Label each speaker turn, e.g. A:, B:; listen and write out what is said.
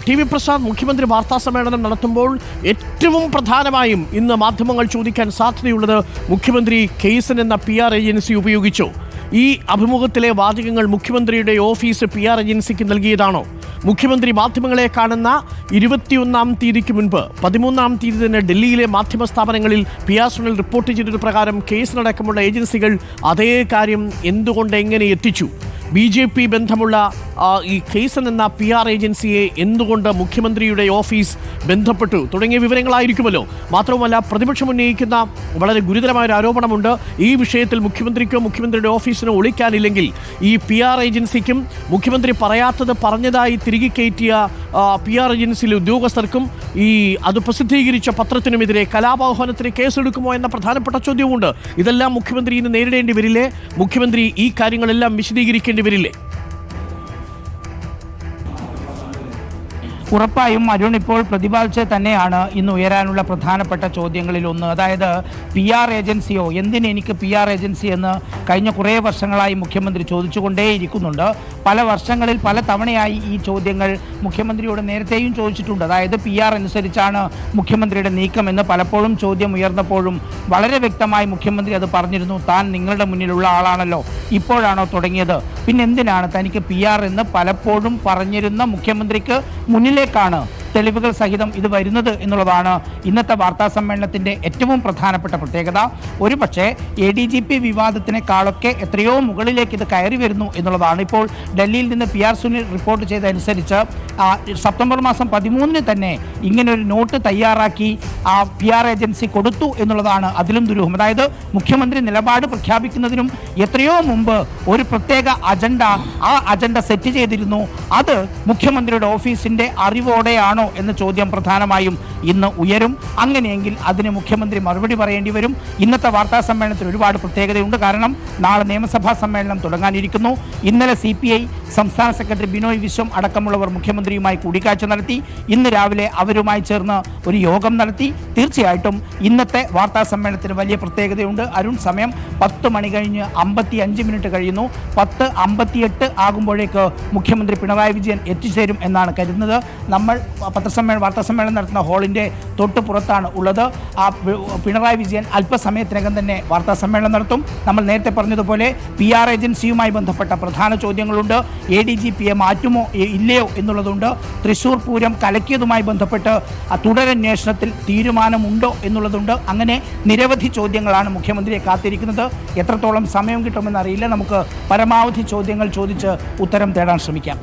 A: TV Prasad മുഖ്യമന്ത്രി വാർത്താ സമ്മേളനം നടത്തുമ്പോൾ ഏറ്റവും പ്രധാനമായും ഇന്ന് മാധ്യമങ്ങൾ ചോദിക്കാൻ സാധ്യതയുള്ളത് മുഖ്യമന്ത്രി കേസൻ എന്ന PR ഏജൻസി ഉപയോഗിച്ചോ? ഈ അഭിമുഖത്തിലെ വാചകങ്ങൾ മുഖ്യമന്ത്രിയുടെ ഓഫീസ് PR ഏജൻസിക്ക് നൽകിയതാണോ? മുഖ്യമന്ത്രി മാധ്യമങ്ങളെ കാണുന്ന 21-ാം തീയതിക്ക് മുൻപ് 13-ാം തീയതി തന്നെ ഡൽഹിയിലെ മാധ്യമ സ്ഥാപനങ്ങളിൽ PR സുനിൽ റിപ്പോർട്ട് ചെയ്തത് പ്രകാരം കേസിനടക്കമുള്ള ഏജൻസികൾ അതേ കാര്യം എന്തുകൊണ്ട് എങ്ങനെ എത്തിച്ചു? BJP ബന്ധമുള്ള ഈ കേസൻ എന്ന PR ഏജൻസിയെ എന്തുകൊണ്ട് മുഖ്യമന്ത്രിയുടെ ഓഫീസ് ബന്ധപ്പെട്ടു തുടങ്ങിയ വിവരങ്ങളായിരിക്കുമല്ലോ. മാത്രവുമല്ല, പ്രതിപക്ഷം ഉന്നയിക്കുന്ന വളരെ ഗുരുതരമായൊരു ആരോപണമുണ്ട്. ഈ വിഷയത്തിൽ മുഖ്യമന്ത്രിക്കോ മുഖ്യമന്ത്രിയുടെ ഓഫീസിനോ ഒളിക്കാനില്ലെങ്കിൽ ഈ PR ഏജൻസിക്കും മുഖ്യമന്ത്രി പറയാത്തത് പറഞ്ഞതായി തിരികെ കയറ്റിയ PR ഏജൻസിയിലെ ഉദ്യോഗസ്ഥർക്കും അത് പ്രസിദ്ധീകരിച്ച പത്രത്തിനുമെതിരെ കലാപാഹ്വാനത്തിന് കേസെടുക്കുമോ എന്ന പ്രധാനപ്പെട്ട ചോദ്യമുണ്ട്. ഇതെല്ലാം മുഖ്യമന്ത്രി ഇന്ന് നേരിടേണ്ടി വരില്ലേ? മുഖ്യമന്ത്രി ഈ കാര്യങ്ങളെല്ലാം വിശദീകരിക്കേണ്ടി വരില്ലേ?
B: ഉറപ്പായും അരുൺ ഇപ്പോൾ പ്രതിപാദിച്ചത് തന്നെയാണ് ഇന്ന് ഉയരാനുള്ള പ്രധാനപ്പെട്ട ചോദ്യങ്ങളിൽ ഒന്ന്. അതായത് PR ഏജൻസിയോ, എന്തിന് എനിക്ക് PR ഏജൻസി എന്ന് കഴിഞ്ഞ കുറേ വർഷങ്ങളായി മുഖ്യമന്ത്രി ചോദിച്ചുകൊണ്ടേയിരിക്കുന്നുണ്ട്. പല വർഷങ്ങളിൽ പല തവണയായി ഈ ചോദ്യങ്ങൾ മുഖ്യമന്ത്രിയോട് നേരത്തെയും ചോദിച്ചിട്ടുണ്ട്. അതായത് PR അനുസരിച്ചാണ് മുഖ്യമന്ത്രിയുടെ നീക്കമെന്ന് പലപ്പോഴും ചോദ്യം ഉയർന്നപ്പോഴും വളരെ വ്യക്തമായി മുഖ്യമന്ത്രി അത് പറഞ്ഞിരുന്നു. താൻ നിങ്ങളുടെ മുന്നിലുള്ള ആളാണല്ലോ, ഇപ്പോഴാണോ തുടങ്ങിയത്, പിന്നെ എന്തിനാണ് തനിക്ക് PR എന്ന് പലപ്പോഴും പറഞ്ഞിരുന്ന മുഖ്യമന്ത്രിക്ക് മുന്നിലേക്കാണ് തെളിവുകൾ സഹിതം ഇത് വരുന്നത് എന്നുള്ളതാണ് ഇന്നത്തെ വാർത്താ സമ്മേളനത്തിൻ്റെ ഏറ്റവും പ്രധാനപ്പെട്ട പ്രത്യേകത. ഒരുപക്ഷെ ADGP വിവാദത്തിനേക്കാളൊക്കെ എത്രയോ മുകളിലേക്ക് ഇത് കയറി വരുന്നു എന്നുള്ളതാണ്. ഇപ്പോൾ ഡൽഹിയിൽ നിന്ന് PR സുനിൽ റിപ്പോർട്ട് ചെയ്തതനുസരിച്ച് സെപ്റ്റംബർ മാസം 13-ന് തന്നെ ഇങ്ങനൊരു നോട്ട് തയ്യാറാക്കി PR ഏജൻസി കൊടുത്തു എന്നുള്ളതാണ് അതിലും ദുരൂഹം. അതായത് മുഖ്യമന്ത്രി നിലപാട് പ്രഖ്യാപിക്കുന്നതിനും എത്രയോ മുമ്പ് ഒരു പ്രത്യേക അജണ്ട സെറ്റ് ചെയ്തിരുന്നു. അത് മുഖ്യമന്ത്രിയുടെ ഓഫീസിൻ്റെ അറിവോടെയാണ് എന്ന ചോദ്യം പ്രധാനമായും ഇന്ന് ഉയരും. അങ്ങനെയെങ്കിൽ അതിന് മുഖ്യമന്ത്രി മറുപടി പറയേണ്ടി വരും. ഇന്നത്തെ വാർത്താ സമ്മേളനത്തിൽ ഒരുപാട് പ്രത്യേകതയുണ്ട്. കാരണം നാളെ നിയമസഭാ സമ്മേളനം തുടങ്ങാനിരിക്കുന്നു. ഇന്നലെ CPI സംസ്ഥാന സെക്രട്ടറി ബിനോയ് വിശ്വം അടക്കമുള്ളവർ മുഖ്യമന്ത്രിയുമായി കൂടിക്കാഴ്ച നടത്തി. ഇന്ന് രാവിലെ അവരുമായി ചേർന്ന് ഒരു യോഗം നടത്തി. തീർച്ചയായിട്ടും ഇന്നത്തെ വാർത്താ സമ്മേളനത്തിന് വലിയ പ്രത്യേകതയുണ്ട്. അരുൺ, സമയം 10 മണി കഴിഞ്ഞ് 55 മിനിറ്റ് കഴിയുന്നു. 10:58 ആകുമ്പോഴേക്ക് മുഖ്യമന്ത്രി പിണറായി വിജയൻ എത്തിച്ചേരും എന്നാണ് കരുതുന്നത്. നമ്മൾ വാർത്താ സമ്മേളനം നടത്തുന്ന ഹാളിൻ്റെ തൊട്ട് പുറത്താണ് ഉള്ളത്. പിണറായി വിജയൻ അല്പസമയത്തിനകം തന്നെ വാർത്താ സമ്മേളനം നടത്തും. നമ്മൾ നേരത്തെ പറഞ്ഞതുപോലെ PR ഏജൻസിയുമായി ബന്ധപ്പെട്ട പ്രധാന ചോദ്യങ്ങളുണ്ട്. ADGPയെ മാറ്റുമോ ഇല്ലയോ എന്നുള്ളതുണ്ട്. തൃശ്ശൂർ പൂരം കലക്കിയതുമായി ബന്ധപ്പെട്ട് തുടരന്വേഷണത്തിൽ തീരുമാനമുണ്ടോ എന്നുള്ളതുണ്ട്. അങ്ങനെ നിരവധി ചോദ്യങ്ങളാണ് മുഖ്യമന്ത്രിയെ കാത്തിരിക്കുന്നത്. എത്രത്തോളം സമയം കിട്ടുമെന്നറിയില്ല. നമുക്ക് പരമാവധി ചോദ്യങ്ങൾ ചോദിച്ച് ഉത്തരം തേടാൻ ശ്രമിക്കാം.